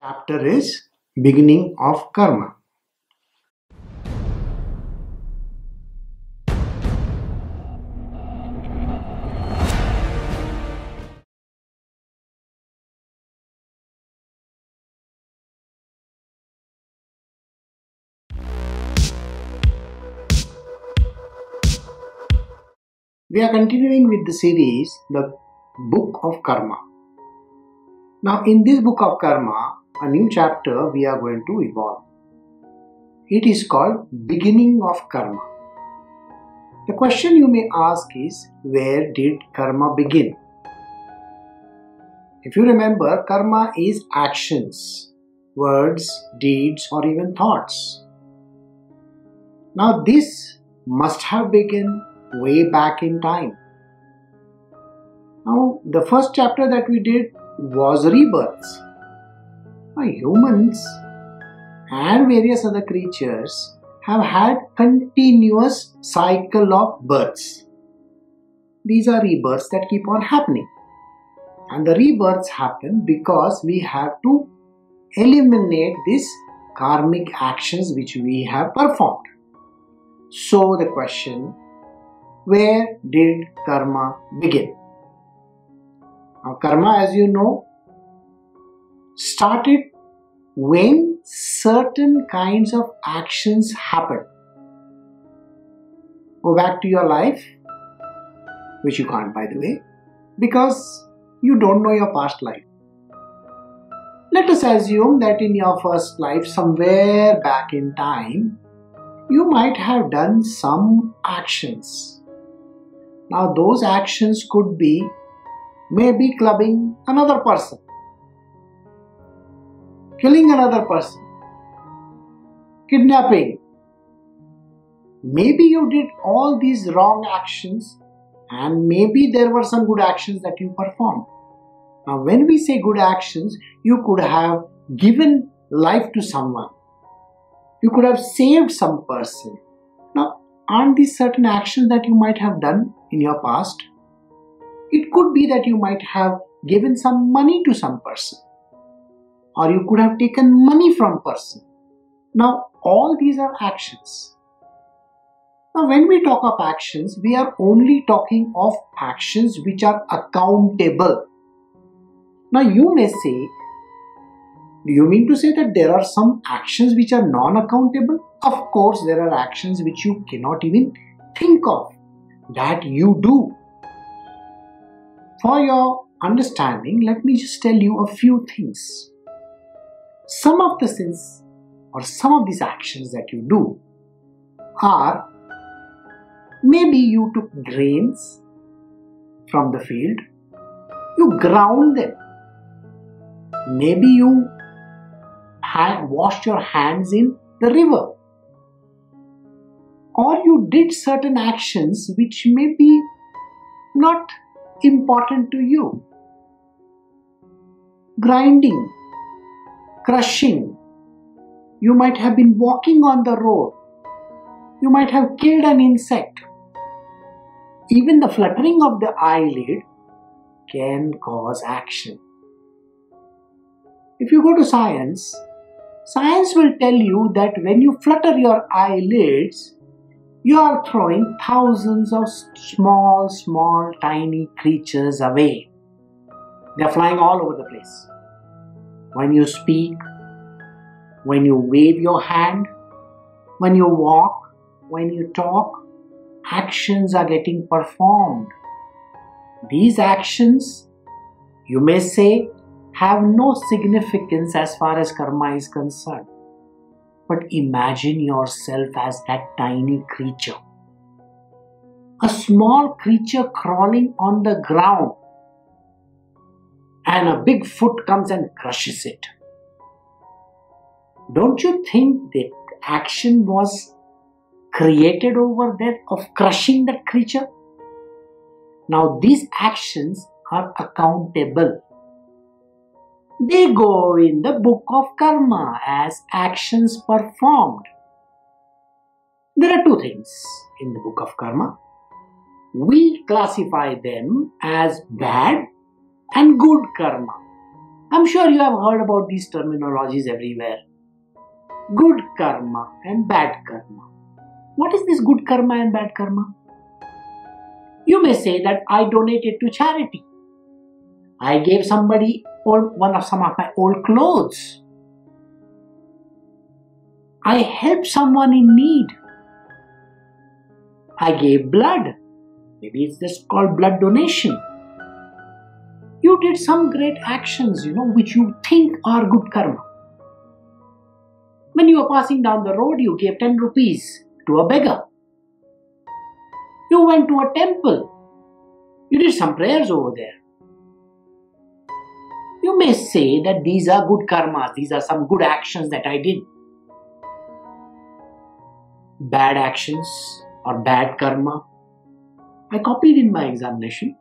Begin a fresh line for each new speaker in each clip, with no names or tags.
Chapter is Beginning of Karma. We are continuing with the series, the Book of Karma. Now, in this Book of Karma, a new chapter we are going to evolve. It is called Beginning of Karma. The question you may ask is, where did karma begin? If you remember, karma is actions, words, deeds, or even thoughts. Now, this must have begun way back in time. Now, the first chapter that we did was rebirths. Now, humans and various other creatures have had continuous cycle of births. These are rebirths that keep on happening. And the rebirths happen because we have to eliminate these karmic actions which we have performed. So the question, where did karma begin? Now, karma, as you know, started when certain kinds of actions happen. Go back to your life, which you can't, by the way, because you don't know your past life. Let us assume that in your first life, somewhere back in time, you might have done some actions. Now, those actions could be maybe clubbing another person, killing another person, kidnapping. Maybe you did all these wrong actions and maybe there were some good actions that you performed. Now, when we say good actions, you could have given life to someone. You could have saved some person. Now, aren't these certain actions that you might have done in your past? It could be that you might have given some money to some person, or you could have taken money from person. Now, all these are actions. Now, when we talk of actions, we are only talking of actions which are accountable. Now, you may say, do you mean to say that there are some actions which are non-accountable? Of course, there are actions which you cannot even think of that you do. For your understanding, let me just tell you a few things. Some of the sins or some of these actions that you do are, maybe you took grains from the field, you ground them. Maybe you washed your hands in the river. Or you did certain actions which may be not important to you. Grinding, crushing. You might have been walking on the road. You might have killed an insect. Even the fluttering of the eyelid can cause action. If you go to science, science will tell you that when you flutter your eyelids, you are throwing thousands of small, tiny creatures away. They are flying all over the place. When you speak, when you wave your hand, when you walk, when you talk, actions are getting performed. These actions, you may say, have no significance as far as karma is concerned. But imagine yourself as that tiny creature. A small creature crawling on the ground, and a big foot comes and crushes it. Don't you think that action was created over there of crushing that creature? Now, these actions are accountable. They go in the book of karma as actions performed. There are two things in the book of karma. We classify them as bad and good karma. I'm sure you have heard about these terminologies everywhere. Good karma and bad karma. What is this good karma and bad karma? You may say that I donated to charity. I gave somebody some of my old clothes. I helped someone in need. I gave blood. Maybe it's just called blood donation. You did some great actions, which you think are good karma. When you were passing down the road, you gave 10 rupees to a beggar. You went to a temple. You did some prayers over there. You may say that these are good karmas, these are some good actions that I did. Bad actions or bad karma, I copied in my examination.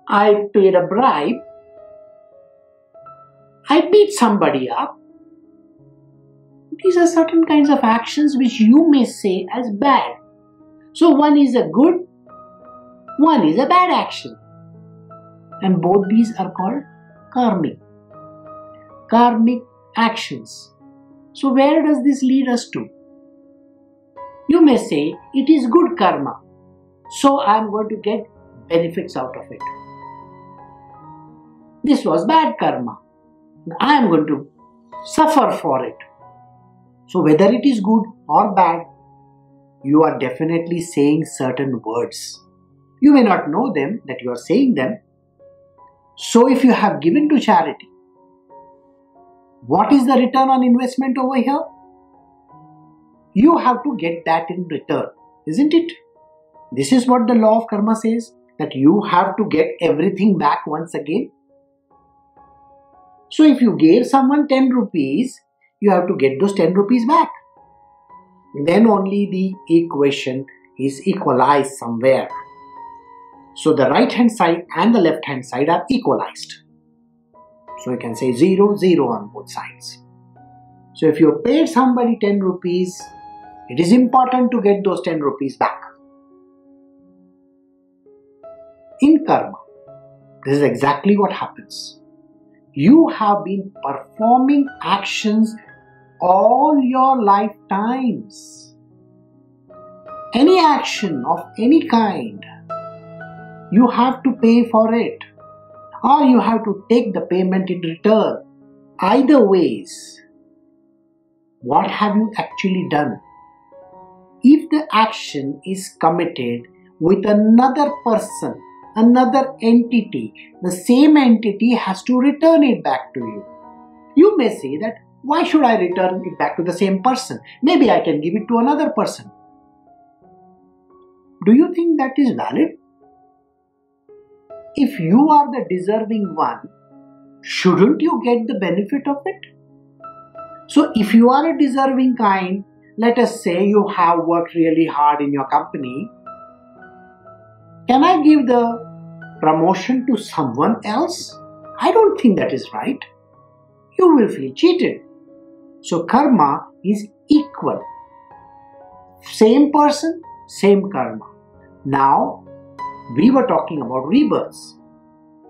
I paid a bribe. I beat somebody up. These are certain kinds of actions which you may say as bad. So one is a good, one is a bad action. And both these are called karmic. Karmic actions. So where does this lead us to? You may say it is good karma, so I am going to get benefits out of it. This was bad karma. I am going to suffer for it. So whether it is good or bad, you are definitely saying certain words. You may not know them, that you are saying them. So if you have given to charity, what is the return on investment over here? You have to get that in return, isn't it? This is what the law of karma says, that you have to get everything back once again. So if you gave someone 10 rupees, you have to get those 10 rupees back. Then only the equation is equalized somewhere. So the right hand side and the left hand side are equalized. So you can say 0, 0 on both sides. So if you paid somebody 10 rupees, it is important to get those 10 rupees back. In karma, this is exactly what happens. You have been performing actions all your lifetimes. Any action of any kind, you have to pay for it, or you have to take the payment in return. Either ways, what have you actually done? If the action is committed with another person, another entity, the same entity has to return it back to you. You may say that, why should I return it back to the same person? Maybe I can give it to another person. Do you think that is valid? If you are the deserving one, shouldn't you get the benefit of it? So if you are a deserving kind, let us say you have worked really hard in your company, can I give the promotion to someone else? I don't think that is right. You will feel cheated. So karma is equal. Same person, same karma. Now, we were talking about rebirths.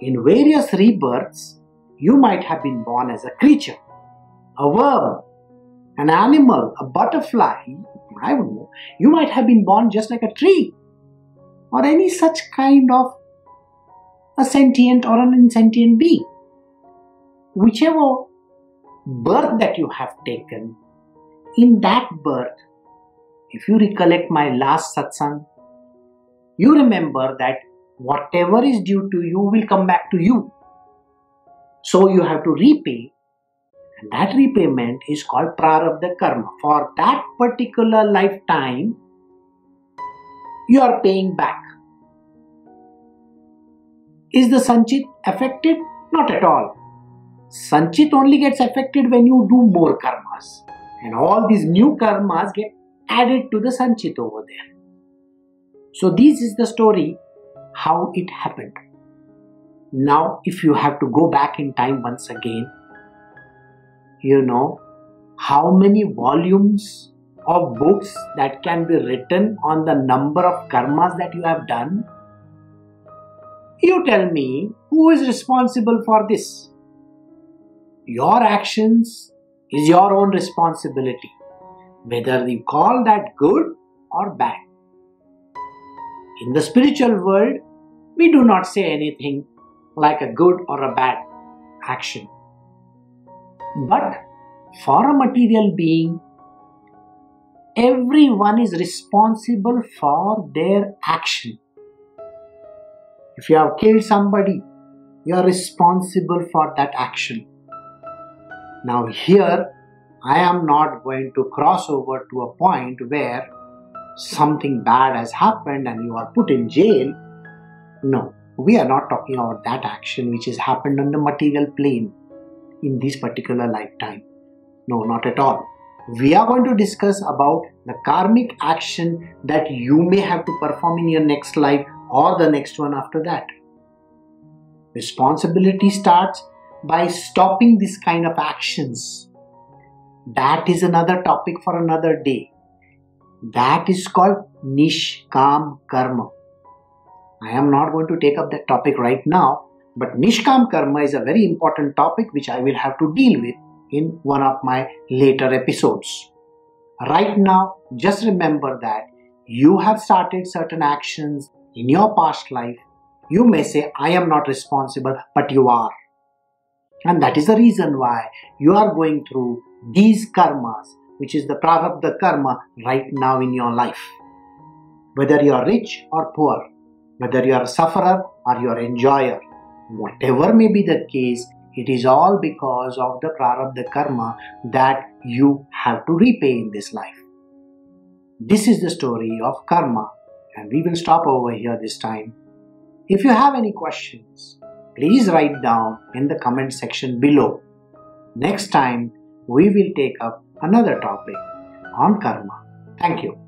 In various rebirths, you might have been born as a creature, a worm, an animal, a butterfly, I don't know. You might have been born just like a tree, or any such kind of a sentient or an insentient being. Whichever birth that you have taken, in that birth, if you recollect my last satsang, you remember that whatever is due to you will come back to you. So you have to repay, and that repayment is called prarabdha karma. For that particular lifetime, you are paying back. Is the sanchit affected? Not at all. Sanchit only gets affected when you do more karmas. And all these new karmas get added to the sanchit over there. So this is the story, how it happened. Now, if you have to go back in time once again, you know how many volumes of books that can be written on the number of karmas that you have done. You tell me, who is responsible for this? Your actions is your own responsibility, whether you call that good or bad. In the spiritual world, we do not say anything like a good or a bad action. But for a material being, everyone is responsible for their action. If you have killed somebody, you are responsible for that action. Now here, I am not going to cross over to a point where something bad has happened and you are put in jail. No, we are not talking about that action which has happened on the material plane in this particular lifetime. No, not at all. We are going to discuss about the karmic action that you may have to perform in your next life or the next one after that. Responsibility starts by stopping this kind of actions. That is another topic for another day. That is called Nishkam Karma. I am not going to take up that topic right now, but Nishkam Karma is a very important topic which I will have to deal with in one of my later episodes. Right now, just remember that you have started certain actions in your past life. You may say, I am not responsible, but you are. And that is the reason why you are going through these karmas, which is the prarabdha karma right now in your life. Whether you are rich or poor, whether you are a sufferer or you are an enjoyer, whatever may be the case, it is all because of the prarabdha karma that you have to repay in this life. This is the story of karma, and we will stop over here this time. If you have any questions, please write down in the comment section below. Next time, we will take up another topic on karma. Thank you.